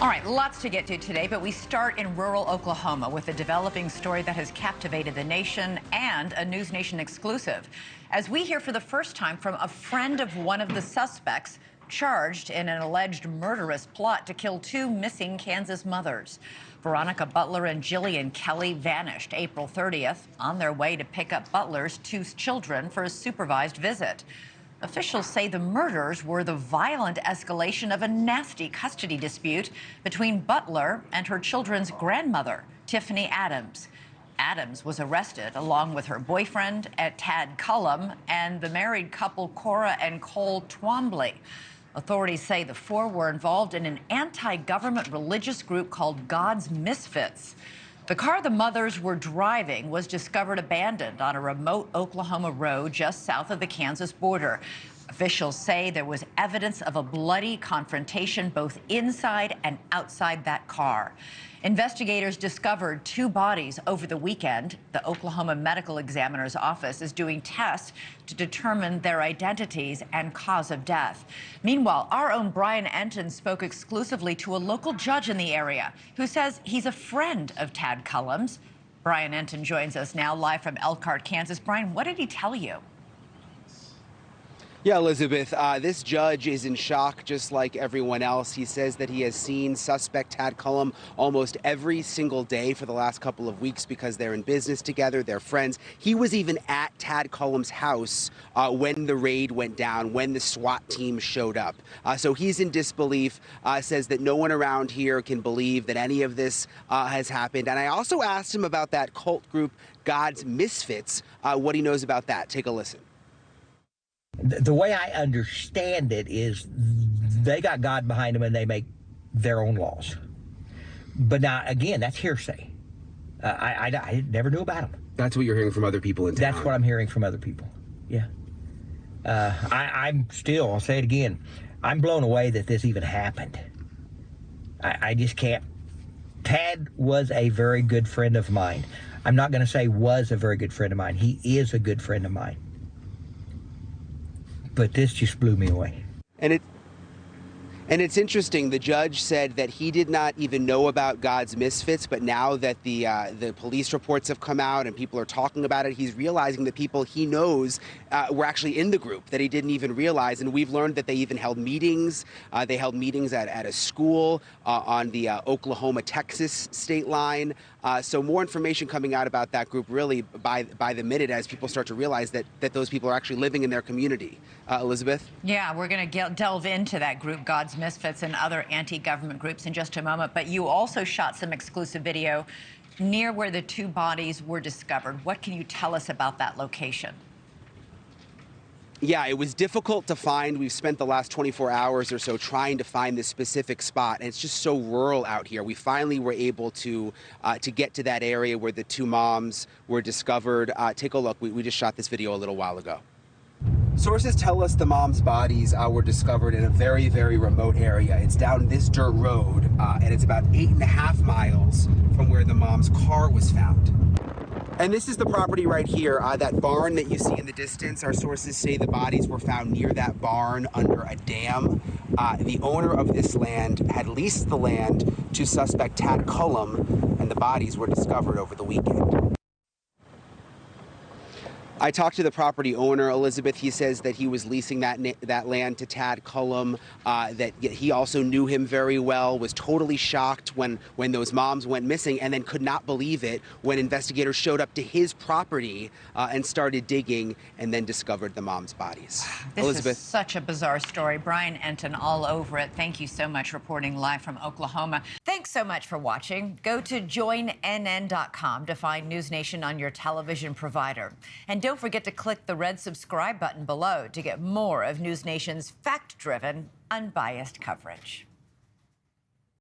All right, lots to get to today, but we start in rural Oklahoma with a developing story that has captivated the nation and a NewsNation exclusive. As we hear for the first time from a friend of one of the suspects charged in an alleged murderous plot to kill two missing Kansas mothers. Veronica, Butler, and Jilian Kelley vanished April 30th on their way to pick up Butler's two children for a supervised visit. Officials say the murders were the violent escalation of a nasty custody dispute between Butler and her children's grandmother, Tiffany Adams. Adams was arrested along with her boyfriend at Tad Cullum and the married couple Cora and Cole Twombly. Authorities say the four were involved in an anti-government religious group called God's Misfits. The car the mothers were driving was discovered abandoned on a remote Oklahoma road just south of the Kansas border. Officials say there was evidence of a bloody confrontation both inside and outside that car. Investigators discovered two bodies over the weekend. The Oklahoma Medical Examiner's Office is doing tests to determine their identities and cause of death. Meanwhile, our own Brian Enton spoke exclusively to a local judge in the area who says he's a friend of Tad Cullum's. Brian Enton joins us now live from Elkhart, Kansas. Brian, what did he tell you? Yeah, Elizabeth, this judge is in shock just like everyone else. He says that he has seen suspect Tad Cullum almost every single day for the last couple of weeks because they're in business together, they're friends. He was even at Tad Cullum's house when the raid went down, when the SWAT team showed up. So he's in disbelief, says that no one around here can believe that any of this has happened. And I also asked him about that cult group, God's Misfits, what he knows about that. Take a listen. The way I understand it is they got God behind them and they make their own laws. But now, again, that's hearsay. I never knew about them. That's what you're hearing from other people in town. That's what I'm hearing from other people, yeah. I'm still, I'll say it again, I'm blown away that this even happened. I just can't. Tad was a very good friend of mine. I'm not going to say was a very good friend of mine. He is a good friend of mine. But this just blew me away. And it's interesting, the judge said that he did not even know about God's Misfits, but now that the police reports have come out and people are talking about it, he's realizing that people he knows were actually in the group that he didn't even realize. And we've learned that they even held meetings. They held meetings at a school on the Oklahoma-Texas state line. So more information coming out about that group really by the minute as people start to realize that those people are actually living in their community. Elizabeth? Yeah, we're going to delve into that group, God's Misfits, and other anti-government groups in just a moment. But you also shot some exclusive video near where the two bodies were discovered. What can you tell us about that location? Yeah, it was difficult to find. We've spent the last 24 hours or so trying to find this specific spot, and it's just so rural out here. We finally were able to get to that area where the two moms were discovered. Take a look. We just shot this video a little while ago. Sources tell us the moms' bodies were discovered in a very, very remote area. It's down this dirt road, and it's about 8.5 miles from where the mom's car was found. And this is the property right here, that barn that you see in the distance. Our sources say the bodies were found near that barn under a dam. The owner of this land had leased the land to suspect Tad Cullum, and the bodies were discovered over the weekend. I talked to the property owner, Elizabeth. He says that he was leasing that land to Tad Cullum, that he also knew him very well, was totally shocked when those moms went missing, and then could not believe it when investigators showed up to his property and started digging and then discovered the moms' bodies. This Elizabeth. is such a bizarre story. Brian Enton all over it. Thank you so much reporting live from Oklahoma. Thanks so much for watching. Go to joinnn.com to find NewsNation on your television provider. And don't forget to click the red subscribe button below to get more of NewsNation's fact-driven, unbiased coverage.